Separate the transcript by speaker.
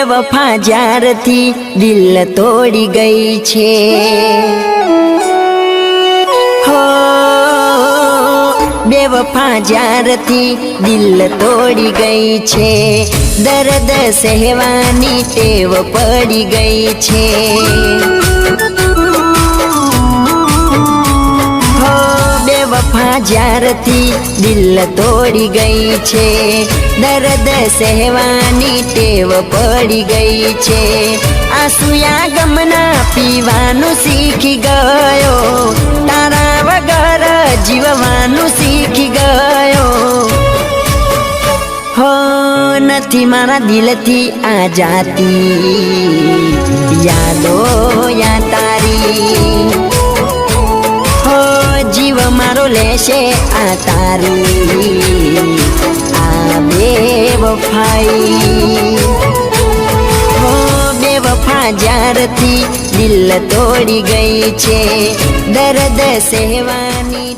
Speaker 1: બેવફા જ્યારથી દિલ તોડી ગઈ છે હો બેવફા જ્યારથી દિલ તોડી ગઈ છે દર્દ સહેવાની ટેવ પડી ગઈ છે હો બેવફા જ્યારથી દિલ તોડી ગઈ છે દર્દ સહેવાની ટેવ પડી ગઈ છે આંસુયા ગમના પીવાનું શીખી ગયો તારા વગર જીવવાનું શીખી ગયો હો નથી મારા દિલથી આ જાતી યાદો યા તારી હો જીવ મારો લેશે આ તારી આ બેવફાઈ હો બેવફા જ્યારથી દિલ તોડી ગઈ છે દર્દ સહેવાની